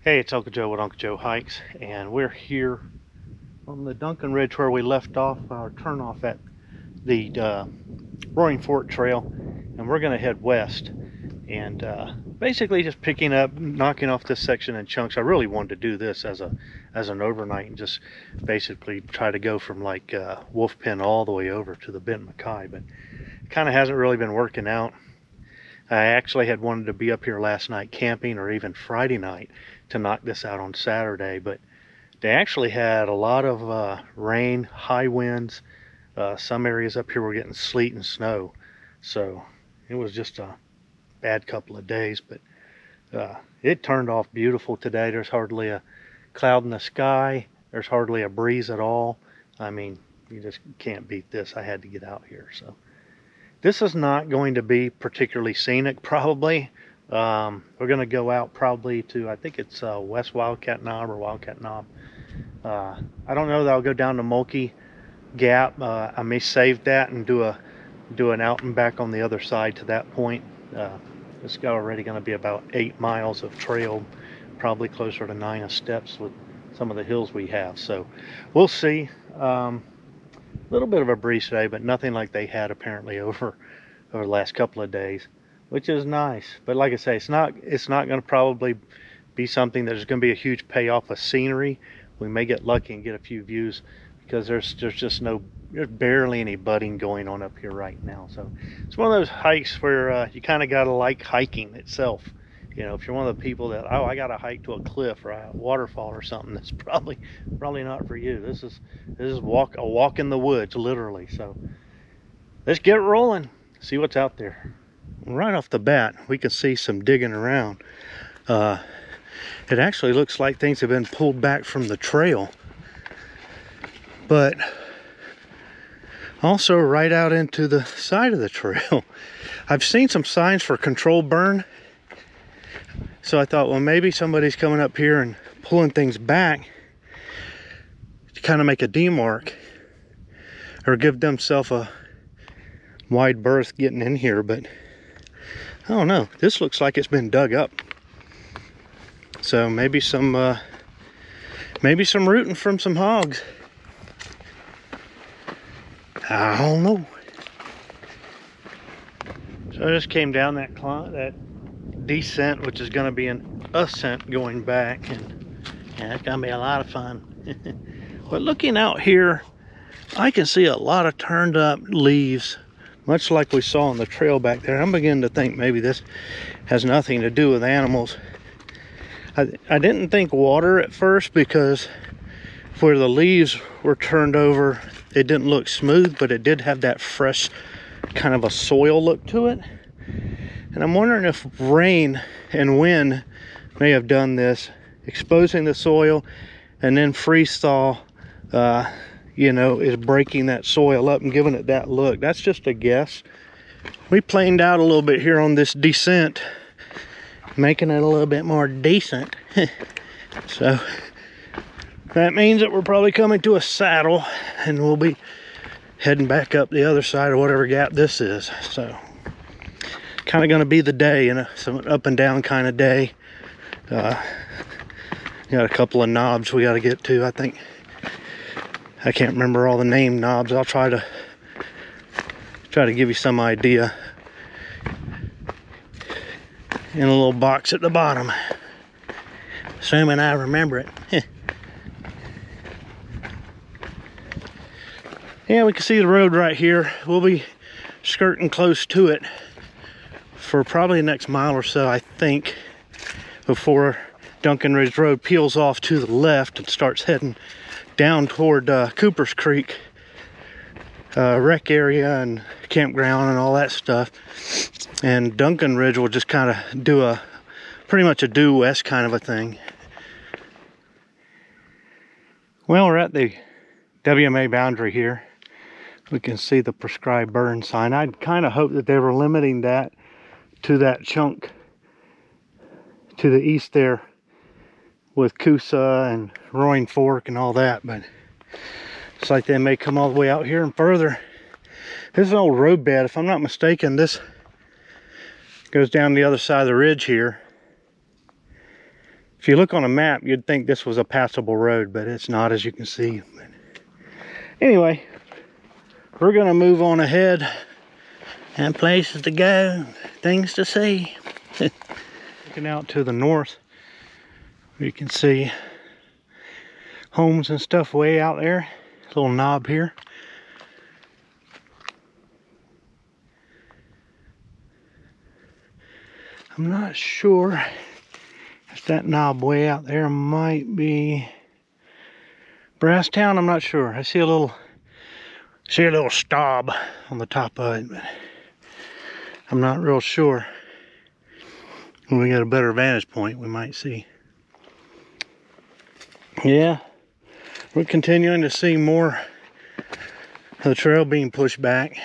Hey, it's Uncle Joe with Uncle Joe Hikes, and we're here on the Duncan Ridge where we left off our turnoff at the Roaring Fork Trail, and we're going to head west and basically just picking up, knocking off this section in chunks. I really wanted to do this as an overnight and just basically try to go from like Wolf Pen all the way over to the Bent Mackay, but it kind of hasn't really been working out. I actually had wanted to be up here last night camping, or even Friday night, to knock this out on Saturday, but they actually had a lot of rain, high winds. Some areas up here were getting sleet and snow, so it was just a bad couple of days, but it turned off beautiful today. There's hardly a cloud in the sky. There's hardly a breeze at all. I mean, you just can't beat this. I had to get out here. So this is not going to be particularly scenic, probably. We're going to go out probably to, I think it's West Wildcat Knob or Wildcat Knob. I don't know that I'll go down to Mulkey Gap. I may save that and do an out and back on the other side to that point. It's already going to be about 8 miles of trail, probably closer to 9 of steps with some of the hills we have. So we'll see. Little bit of a breeze today, but nothing like they had apparently over the last couple of days, which is nice. But like I say, it's not going to probably be something that there's going to be a huge payoff of scenery. We may get lucky and get a few views because there's barely any budding going on up here right now. So it's one of those hikes where you kind of got to like hiking itself. You know, if you're one of the people that, oh, I got to hike to a cliff or a waterfall or something, that's probably not for you. This is a walk in the woods, literally. So let's get rolling, see what's out there. Right off the bat, we can see some digging around. It actually looks like things have been pulled back from the trail, but also right out into the side of the trail. I've seen some signs for controlled burn. So I thought, well, maybe somebody's coming up here and pulling things back to kind of make a demarc or give themselves a wide berth getting in here. But I don't know. This looks like it's been dug up. So maybe some rooting from some hogs. I don't know. So I just came down that descent, which is going to be an ascent going back, and it's going to be a lot of fun. But looking out here, I can see a lot of turned up leaves, much like we saw on the trail back there. I'm beginning to think maybe this has nothing to do with animals. I didn't think water at first, because where the leaves were turned over, it didn't look smooth, but it did have that fresh kind of a soil look to it. And I'm wondering if rain and wind may have done this, exposing the soil, and then freeze thaw, is breaking that soil up and giving it that look. That's just a guess. We planed out a little bit here on this descent, making it a little bit more decent. So that means that we're probably coming to a saddle, and we'll be heading back up the other side of whatever gap this is. So kind of going to be the day, some up and down kind of day. Got a couple of knobs we got to get to. I can't remember all the name knobs. I'll try to give you some idea in a little box at the bottom, assuming I remember it. Yeah, we can see the road right here. We'll be skirting close to it for probably the next mile or so, I think, before Duncan Ridge Road peels off to the left and starts heading down toward Cooper's Creek rec area and campground and all that stuff. And Duncan Ridge will just kind of do pretty much a due west kind of a thing. Well, we're at the WMA boundary here. We can see the prescribed burn sign. I'd kind of hoped that they were limiting that to that chunk to the east there with Coosa and Roaring Fork and all that, but it's like they may come all the way out here and further. This is an old road bed, if I'm not mistaken. This goes down the other side of the ridge here. If you look on a map, you'd think this was a passable road, but it's not, as you can see. Anyway, we're gonna move on ahead, and places to go, things to see. Looking out to the north, you can see homes and stuff way out there. Little knob here. I'm not sure if that knob way out there might be Brasstown. I'm not sure. I see a little stub on the top of it, but I'm not real sure. When we get a better vantage point, we might see. Yeah, we're continuing to see more of the trail being pushed back.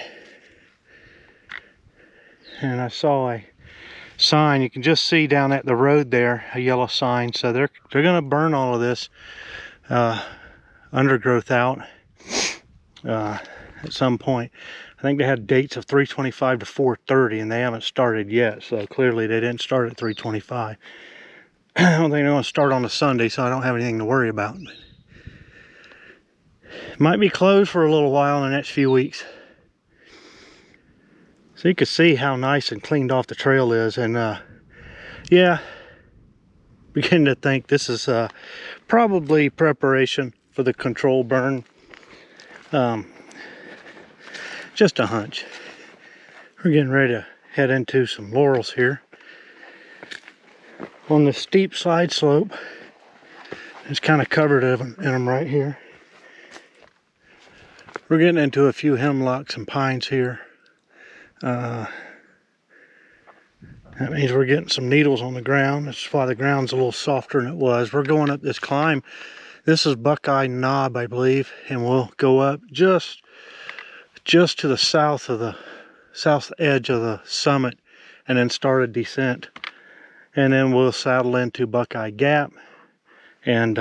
And I saw a sign, you can just see down at the road there, a yellow sign. So they're gonna burn all of this undergrowth out at some point. I think they had dates of 3:25 to 4:30, and they haven't started yet, so clearly they didn't start at 3:25. I don't think they're going to start on a Sunday, so I don't have anything to worry about. But it might be closed for a little while in the next few weeks. So you can see how nice and cleaned off the trail is, and yeah, beginning to think this is probably preparation for the control burn. Just a hunch. We're getting ready to head into some laurels here. On the steep side slope, it's kind of covered in them right here. We're getting into a few hemlocks and pines here. That means we're getting some needles on the ground. That's why the ground's a little softer than it was. We're going up this climb. This is Buckeye Knob, I believe, and we'll go up just to the south edge of the summit, and then start a descent, and then we'll saddle into Buckeye Gap and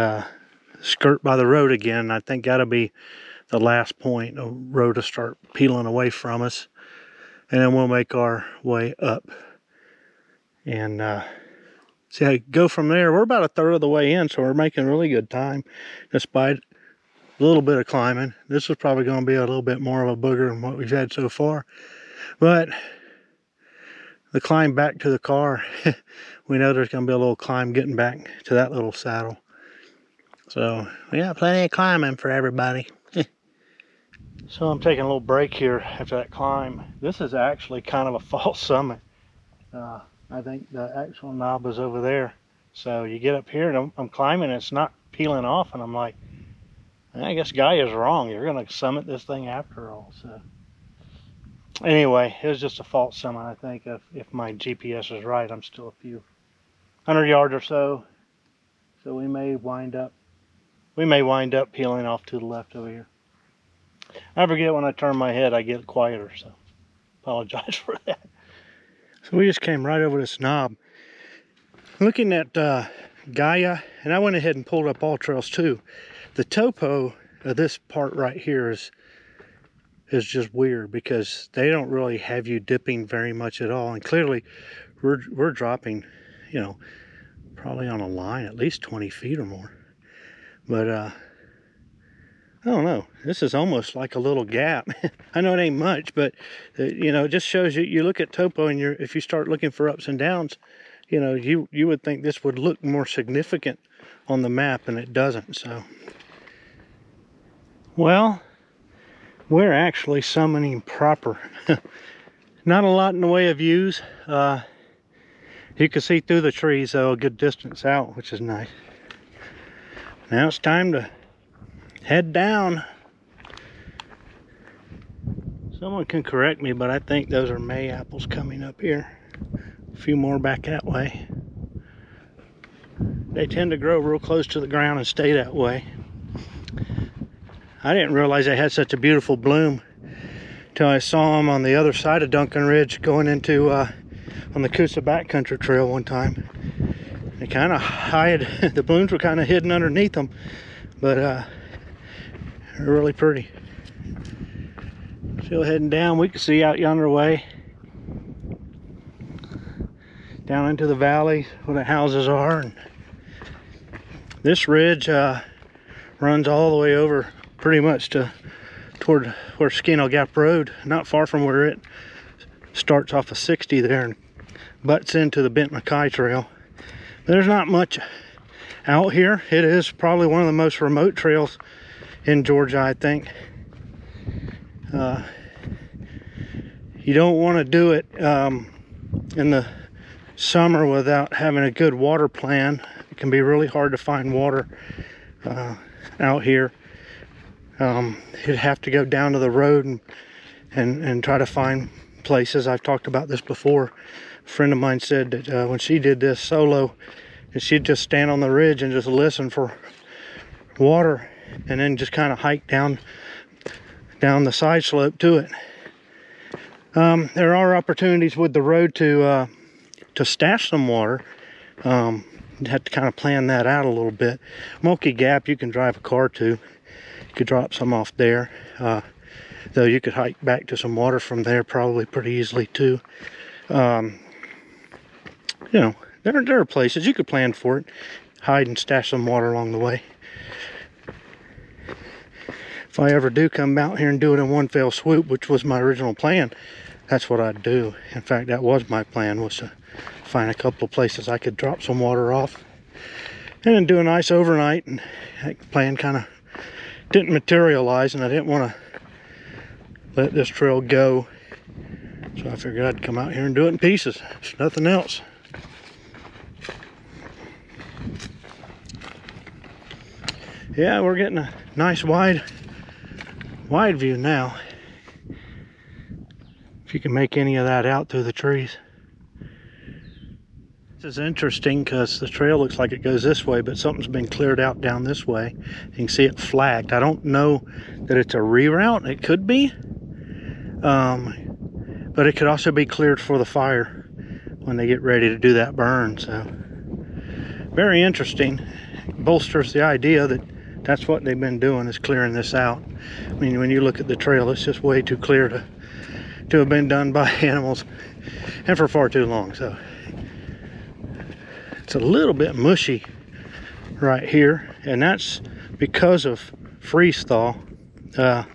skirt by the road again. I think that'll be the last point. The road to start peeling away from us, and then we'll make our way up and see how we go from there. We're about a third of the way in, so we're making really good time despite a little bit of climbing. This is probably going to be a little bit more of a booger than what we've had so far, but the climb back to the car, we know there's going to be a little climb getting back to that little saddle. So we got plenty of climbing for everybody. So I'm taking a little break here after that climb. This is actually kind of a false summit. I think the actual knob is over there. So you get up here and I'm climbing, and it's not peeling off, and I'm like, I guess Guy is wrong. You're going to summit this thing after all. So anyway, it was just a false summit. I think if my GPS is right, I'm still a few 100 yards or so. So we may wind up peeling off to the left over here. I forget, when I turn my head, I get quieter, so apologize for that. So we just came right over this knob. Looking at Gaia, and I went ahead and pulled up All Trails too. The topo of this part right here is just weird, because they don't really have you dipping very much at all, and clearly we're dropping, you know, probably on a line at least 20 feet or more. But I don't know, this is almost like a little gap. I know it ain't much, but you know, it just shows you look at topo, and if you start looking for ups and downs, you know, you would think this would look more significant on the map, and it doesn't. So, well, we're actually summiting proper. Not a lot in the way of views. You can see through the trees, though, a good distance out, which is nice. Now it's time to head down. Someone can correct me, but I think those are May apples coming up here. A few more back that way. They tend to grow real close to the ground and stay that way. I didn't realize they had such a beautiful bloom till I saw them on the other side of Duncan Ridge, going into on the Coosa Backcountry Trail one time. They kind of hide, the blooms were kind of hidden underneath them, but they're really pretty. Still heading down. We can see out yonder way, down into the valley where the houses are, and This ridge runs all the way over pretty much toward where Skeeno Gap Road, not far from where it starts off of 60 there and butts into the Bent McKay Trail. There's not much out here. It is probably one of the most remote trails in Georgia, I think. You don't want to do it in the summer without having a good water plan. It can be really hard to find water out here. You'd have to go down to the road and try to find places. I've talked about this before. A friend of mine said that when she did this solo, that she'd just stand on the ridge and just listen for water, and then just kind of hike down the side slope to it. There are opportunities with the road to stash some water. You have to kind of plan that out a little bit. Monkey Gap, you can drive a car to. You could drop some off there. Though you could hike back to some water from there probably pretty easily too. You know, there are places you could plan for it. Hide and stash some water along the way. If I ever do come out here and do it in one fell swoop, which was my original plan, that's what I'd do. In fact, that was my plan, was to find a couple of places I could drop some water off and then do a nice overnight. And that plan kind of didn't materialize, and I didn't want to let this trail go, so I figured I'd come out here and do it in pieces. There's nothing else. Yeah, we're getting a nice wide view now, if you can make any of that out through the trees. This is interesting because the trail looks like it goes this way, but something's been cleared out down this way. You can see it flagged. I don't know that it's a reroute. It could be, but it could also be cleared for the fire when they get ready to do that burn. So very interesting. Bolsters the idea that that's what they've been doing, is clearing this out. I mean, when you look at the trail, it's just way too clear to have been done by animals, and for far too long. So it's a little bit mushy right here, and that's because of freeze thaw. That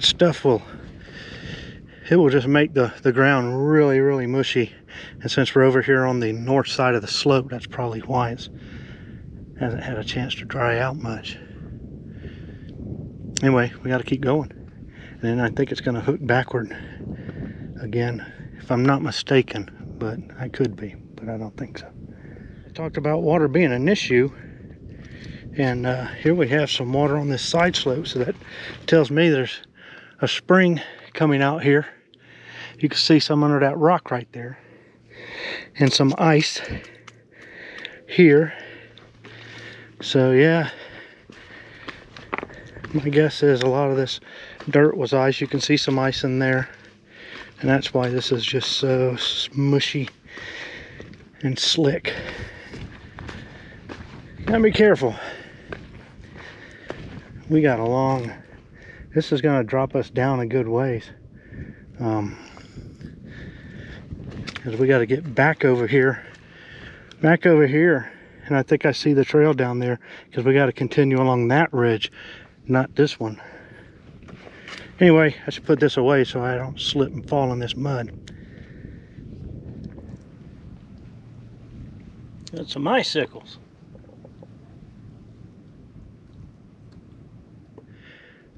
stuff will just make the ground really mushy. And since we're over here on the north side of the slope, that's probably why it hasn't had a chance to dry out much. Anyway, we got to keep going. And then I think it's going to hook backward again, if I'm not mistaken, but I could be, but I don't think so. I talked about water being an issue, and here we have some water on this side slope, so that tells me there's a spring coming out here. You can see some under that rock right there, and some ice here. So yeah, my guess is a lot of this dirt was ice. You can see some ice in there, and that's why this is just so smushy and slick. Gotta be careful. We got a long, this is gonna drop us down a good ways, because we got to get back over here, and I think I see the trail down there, because we got to continue along that ridge, not this one. Anyway, I should put this away so I don't slip and fall in this mud. Got some icicles.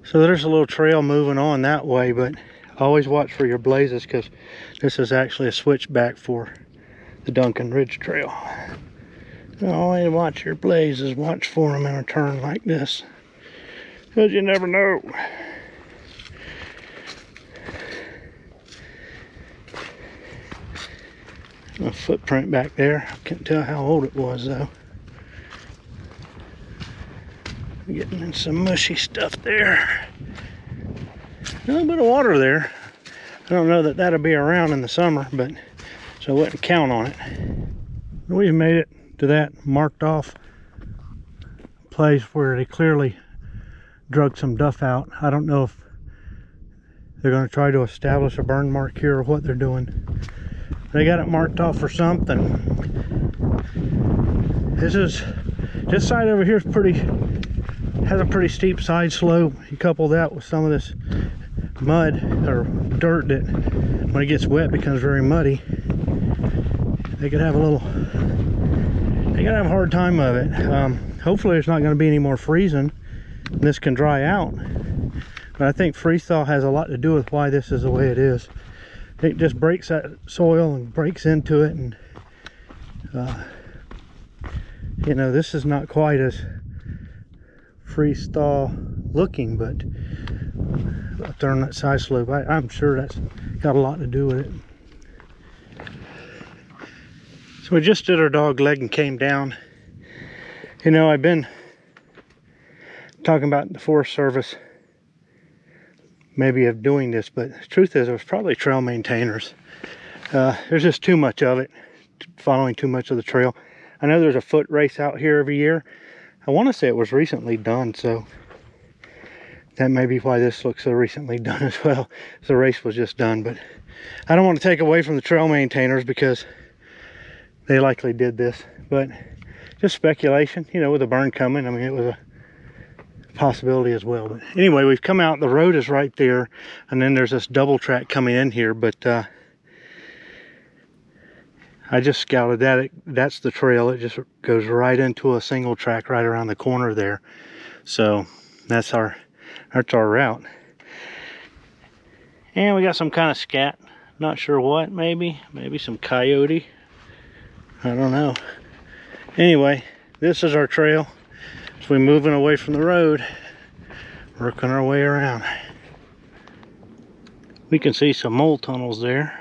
So there's a little trail moving on that way, but always watch for your blazes, because this is actually a switchback for the Duncan Ridge Trail. Always watch your blazes, watch for them in a turn like this, because you never know. A footprint back there. I can't tell how old it was though. Getting in some mushy stuff there. A little bit of water there. I don't know that that'll be around in the summer, but so I wouldn't count on it. We've made it to that marked off place where they clearly drug some duff out. I don't know if they're going to try to establish a burn mark here or what they're doing. They got it marked off for something. This side over here has a pretty steep side slope. You couple that with some of this mud or dirt that when it gets wet becomes very muddy. They could have a hard time of it. Hopefully there's not going to be any more freezing and this can dry out. But I think freeze thaw has a lot to do with why this is the way it is. It just breaks that soil and breaks into it, and you know, this is not quite as freeze thaw looking, but up there on that side slope, I'm sure that's got a lot to do with it. So we just did our dog leg and came down. You know, I've been talking about the Forest Service maybe of doing this, but the truth is it was probably trail maintainers. There's just too much of it, following too much of the trail. I know there's a foot race out here every year. I want to say it was recently done, so that may be why this looks so recently done as well. The race was just done, but I don't want to take away from the trail maintainers because they likely did this, but just speculation, you know, with the burn coming. I mean, it was a possibility as well. But anyway, we've come out, the road is right there, and then there's this double track coming in here, but I just scouted that. That's the trail. It just goes right into a single track right around the corner there. So that's our route. And we got some kind of scat, not sure what, maybe some coyote, I don't know. Anyway, this is our trail. So we're moving away from the road, working our way around. We can see some mole tunnels there,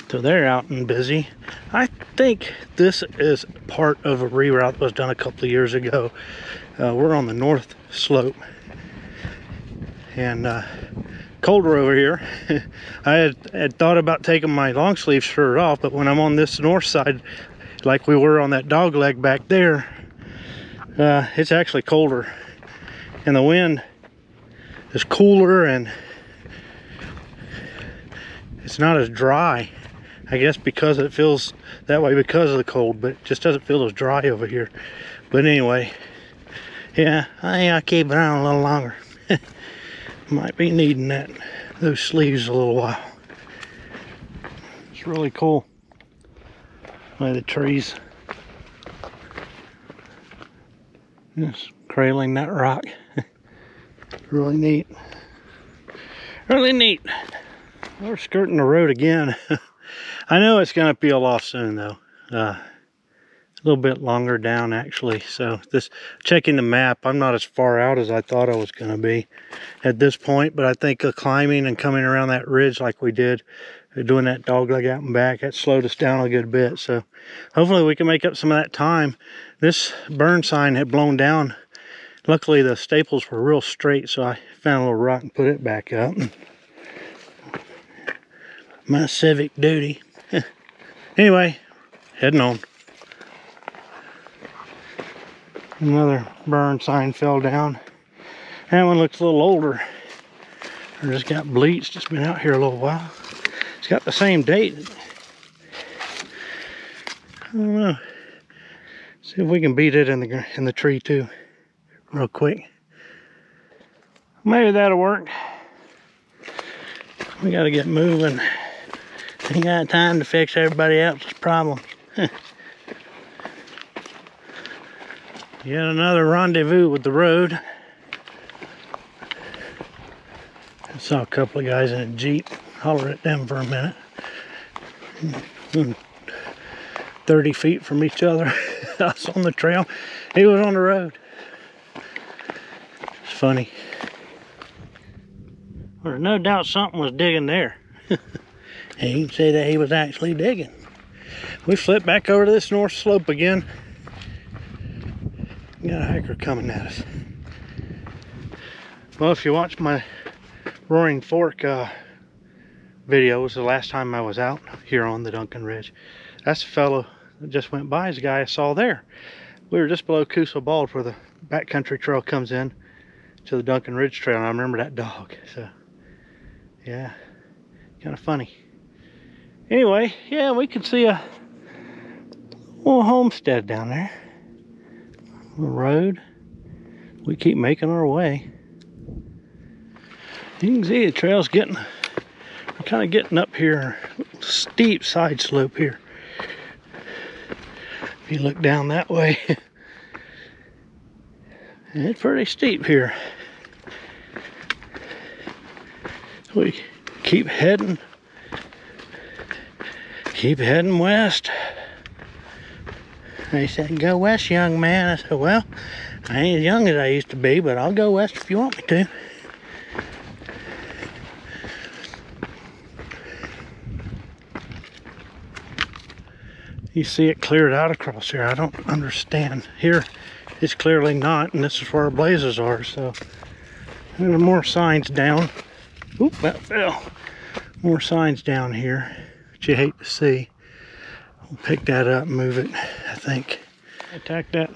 so they're out and busy. I think this is part of a reroute that was done a couple of years ago. We're on the north slope, and colder over here. I had thought about taking my long sleeve shirt off, but when I'm on this north side, like we were on that dog leg back there, it's actually colder, and the wind is cooler, and it's not as dry, I guess, because it feels that way because of the cold, but it just doesn't feel as dry over here. But anyway, yeah, I'll keep it on a little longer. Might be needing those sleeves a little while. It's really cool by the trees. Just cradling that rock. Really neat. Really neat. We're skirting the road again. I know it's going to peel off soon though. A little bit longer down actually. So this, checking the map, I'm not as far out as I thought I was going to be at this point, but I think climbing and coming around that ridge like we did, doing that dog leg out and back, that slowed us down a good bit. So hopefully we can make up some of that time. This burn sign had blown down. Luckily the staples were real straight, so I found a little rock and put it back up. My civic duty. Anyway, heading on. Another burn sign fell down. That one looks a little older. Or just got bleached. It's been out here a little while. It's got the same date. I don't know. See if we can beat it in the tree too, real quick. Maybe that'll work. We gotta get moving. Ain't got time to fix everybody else's problems. Yet another rendezvous with the road. I saw a couple of guys in a Jeep. Hollered at them for a minute. 30 feet from each other. I was on the trail. He was on the road. It's funny. Well, there's no doubt something was digging there. He can say that he was actually digging. We flipped back over to this north slope again. We got a hiker coming at us. Well, if you watch my Roaring Fork video, it was the last time I was out here on the Duncan Ridge. That's the fellow that just went by, is the guy I saw there. We were just below Coosa Bald where the backcountry trail comes in to the Duncan Ridge Trail, and I remember that dog. So, yeah, kind of funny. Anyway, yeah, we could see a little homestead down there. road. We keep making our way. You can see the trail's getting, we're kind of getting up here, steep side slope here. If you look down that way, it's pretty steep here. We keep heading west. They said, go west, young man. I said, well, I ain't as young as I used to be, but I'll go west if you want me to. You see it cleared out across here. I don't understand. Here, it's clearly not, and this is where our blazes are, so there are more signs down. Oop, that fell. More signs down here, which you hate to see. We'll pick that up and move it, I think. I tacked that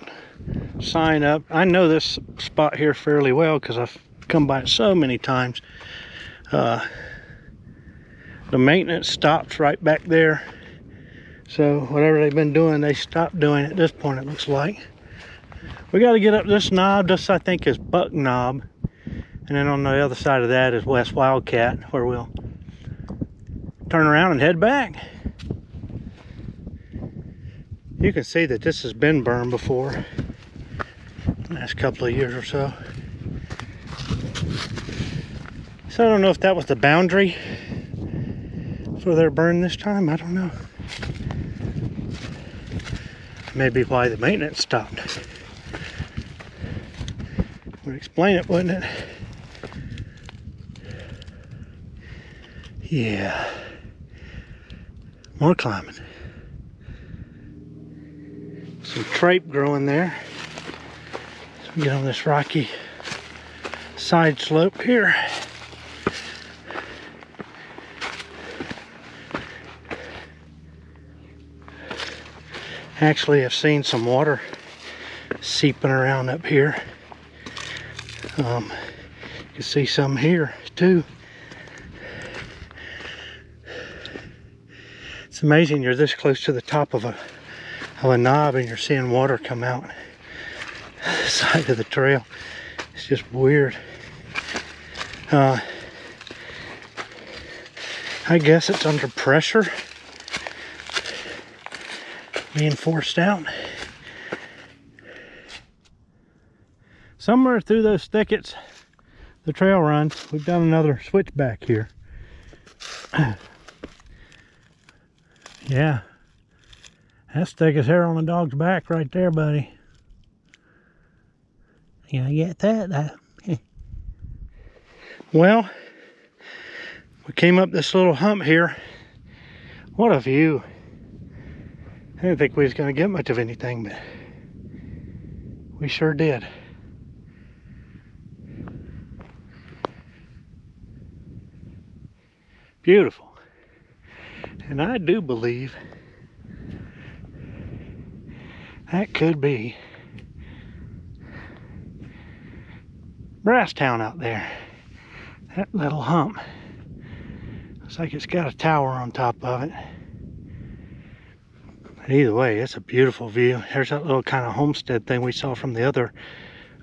sign up. I know this spot here fairly well because I've come by it so many times. The maintenance stops right back there. So whatever they've been doing, they stopped doing at this point, it looks like. We got to get up this knob. This, I think, is Buck Knob. And then on the other side of that is West Wildcat, where we'll turn around and head back. You can see that this has been burned before, the last couple of years or so. So I don't know if that was the boundary for their burn this time. I don't know. Maybe why the maintenance stopped. Would explain it, wouldn't it? Yeah. More climbing. Some trape growing there. So we get on this rocky side slope here. Actually, I've seen some water seeping around up here. You can see some here too. It's amazing you're this close to the top of a knob and you're seeing water come out the side of the trail. It's just weird. I guess it's under pressure, being forced out. Somewhere through those thickets, the trail runs. We've done another switchback here. Yeah, that's thick as hair on a dog's back right there, buddy. Yeah, I get that. Well, we came up this little hump here. What a view. I didn't think we was going to get much of anything, but we sure did. Beautiful. And I do believe that could be Brasstown out there. That little hump. Looks like it's got a tower on top of it. But either way, it's a beautiful view. There's that little kind of homestead thing we saw from the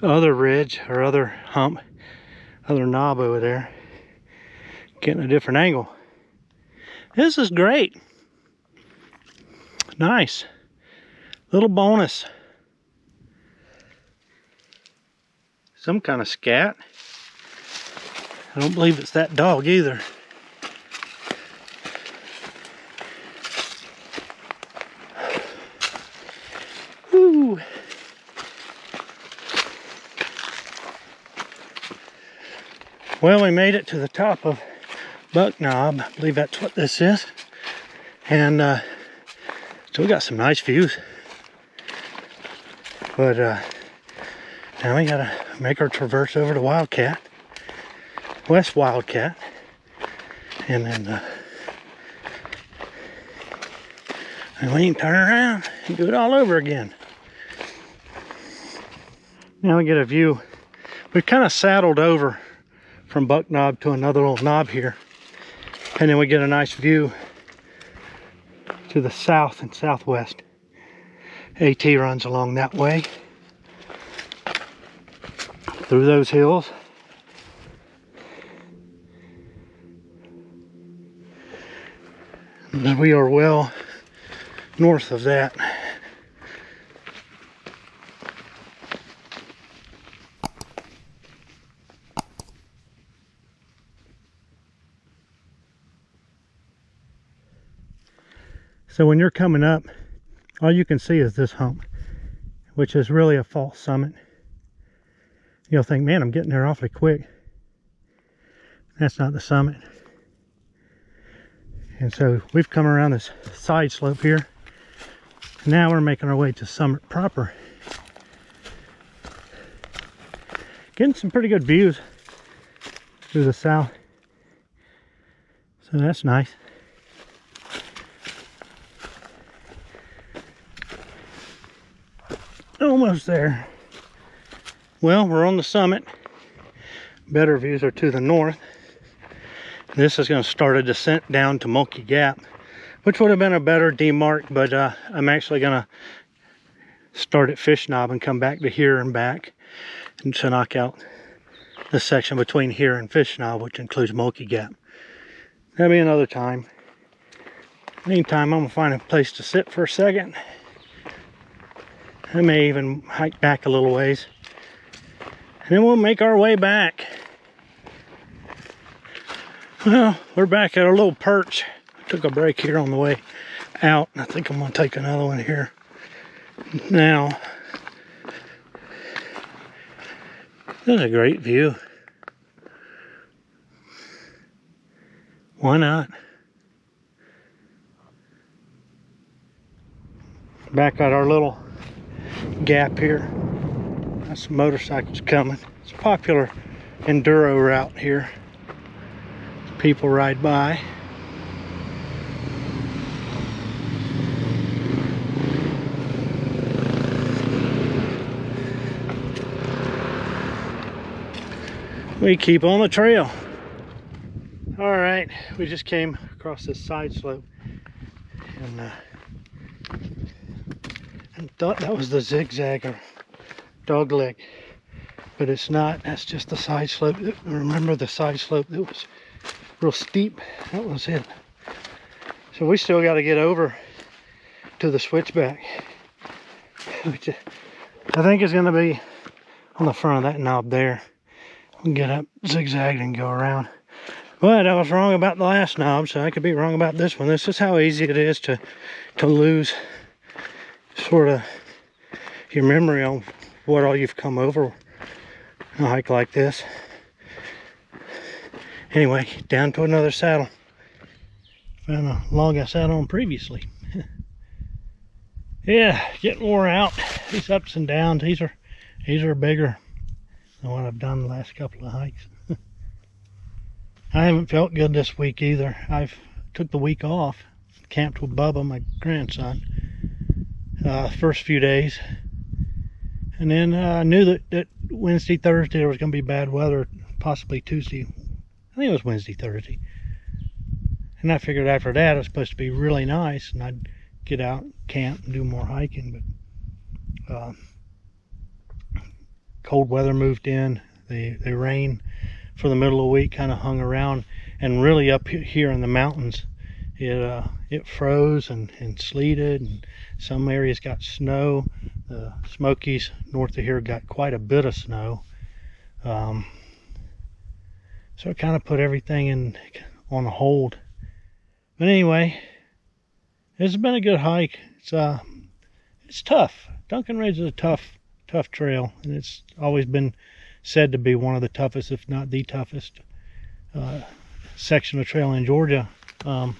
other ridge or other hump, other knob over there. Getting a different angle. This is great. Nice. Little bonus. Some kind of scat. I don't believe it's that dog either. Woo. Well, we made it to the top of Buck Knob. I believe that's what this is. And so we got some nice views. But now we gotta make our traverse over to Wildcat, West Wildcat, and then and we can turn around and do it all over again. Now we get a view. We've kind of saddled over from Buck Knob to another little knob here. And then we get a nice view to the south and southwest. AT runs along that way. through those hills. And we are well north of that. So when you're coming up, all you can see is this hump, which is really a false summit. You'll think, man, I'm getting there awfully quick. That's not the summit. And so we've come around this side slope here. Now we're making our way to summit proper. Getting some pretty good views through the south. So that's nice. Almost there. Well, we're on the summit. Better views are to the north. This is going to start a descent down to Mulkey Gap, which would have been a better demarc, but I'm actually going to start at Fish Knob and come back to here and back, and to knock out the section between here and Fish Knob, which includes Mulkey Gap. That'll be another time. Meantime, I'm going to find a place to sit for a second. I may even hike back a little ways. And then we'll make our way back. Well, we're back at our little perch. I took a break here on the way out. I think I'm going to take another one here now. This is a great view. Why not? Back at our little gap here. Got some motorcycles coming. It's a popular enduro route here. People ride by. We keep on the trail. All right, we just came across this side slope and thought that was the zigzag or dog leg, but it's not. That's just the side slope. Remember the side slope that was real steep? That was it. So we still got to get over to the switchback, which I think is going to be on the front of that knob there. We'll get up, zigzag, and go around. But I was wrong about the last knob, so I could be wrong about this one. This is how easy it is to lose sort of your memory on what all you've come over a hike like this. Anyway, down to another saddle. Found a log I sat on previously. Yeah, getting wore out. These ups and downs, these are bigger than what I've done the last couple of hikes. I haven't felt good this week either. I've took the week off, camped with Bubba, my grandson, first few days. And then I knew that Wednesday, Thursday there was going to be bad weather, possibly Tuesday. I think it was Wednesday, Thursday. And I figured after that it was supposed to be really nice and I'd get out, camp, and do more hiking. But cold weather moved in. The rain for the middle of the week kind of hung around, and really up here in the mountains it froze and sleeted, and some areas got snow. The Smokies north of here got quite a bit of snow, so it kind of put everything on a hold. But anyway, it's been a good hike. It's tough. Duncan Ridge is a tough trail, and it's always been said to be one of the toughest, if not the toughest, section of trail in Georgia. I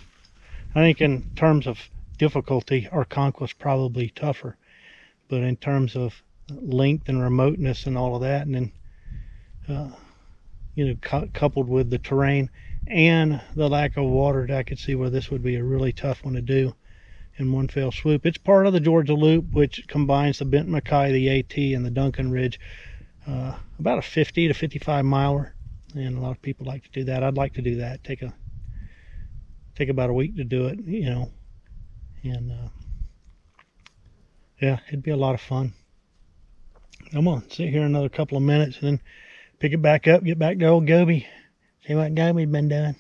think in terms of difficulty, Arconquist's probably tougher, but in terms of length and remoteness and all of that, and then coupled with the terrain and the lack of water, I could see where this would be a really tough one to do in one fell swoop. It's part of the Georgia Loop, which combines the Benton MacKay, the AT, and the Duncan Ridge. About a 50 to 55 miler, and a lot of people like to do that. I'd like to do that. Take about a week to do it, and yeah, it'd be a lot of fun. I'm gonna sit here another couple of minutes and then pick it back up, get back to old Goby, see what Goby's been doing.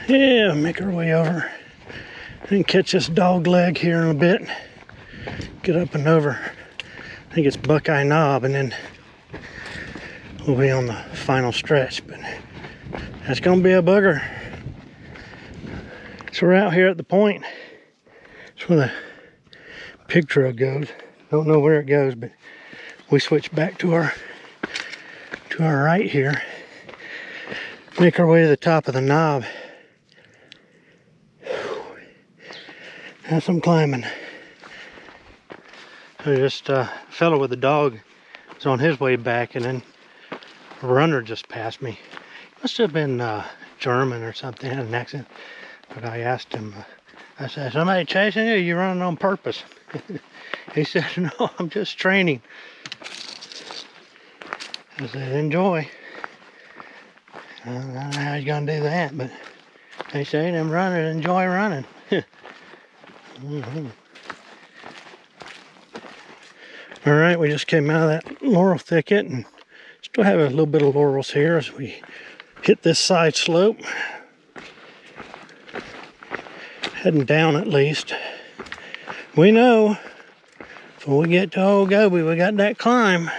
Yeah, make our way over and catch this dog leg here in a bit. Get up and over. I think it's Buckeye Knob, and then we'll be on the final stretch. But that's gonna be a booger. So we're out here at the point. That's where the pig trail goes. Don't know where it goes, but we switch back to our right here. Make our way to the top of the knob. That's some climbing. So just a fellow with a dog was on his way back, and then a runner just passed me. Must have been German or something, had an accent. But I asked him, I said, "Somebody chasing you? Or you running on purpose?" He said, "No, I'm just training." I said, "Enjoy." I don't know how he's gonna do that, but they say them runners enjoy running. All right, we just came out of that laurel thicket and still have a little bit of laurels here as we hit this side slope. Heading down at least. We know before we get to old Goby, we got that climb.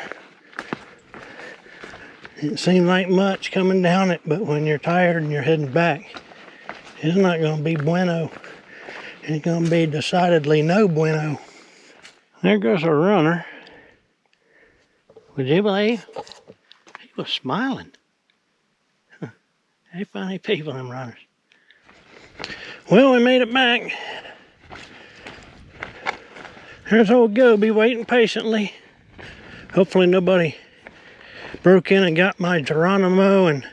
It seemed like much coming down it, but when you're tired and you're heading back, it's not going to be bueno. It's going to be decidedly no bueno. There goes our runner. Would you believe? He was smiling. Huh. They funny people, them runners. Well, we made it back. There's old Goby waiting patiently. Hopefully nobody broke in and got my Geronimo and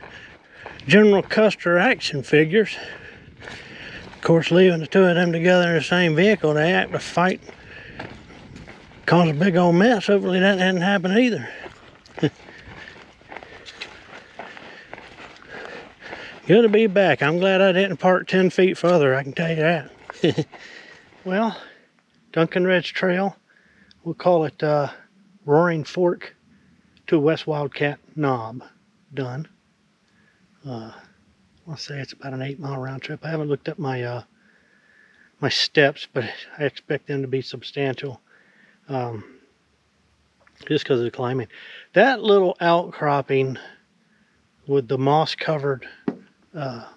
General Custer action figures. Of course, leaving the two of them together in the same vehicle, they act to fight, cause a big old mess. Hopefully that hadn't happened either. Good to be back. I'm glad I didn't park 10 feet further, I can tell you that. Well, Duncan Ridge Trail, we'll call it Roaring Fork to West Wildcat Knob. Done. I'll say it's about an 8-mile round trip. I haven't looked up my my steps, but I expect them to be substantial. Just because of the climbing. That little outcropping with the moss-covered rock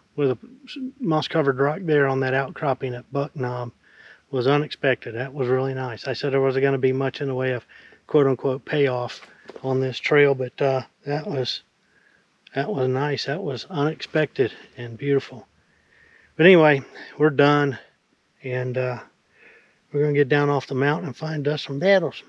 there on that outcropping at Buck Knob was unexpected. That was really nice. I said there wasn't going to be much in the way of quote-unquote payoff on this trail, but that was nice. That was unexpected and beautiful. But anyway, we're done, and we're going to get down off the mountain and find us some battles.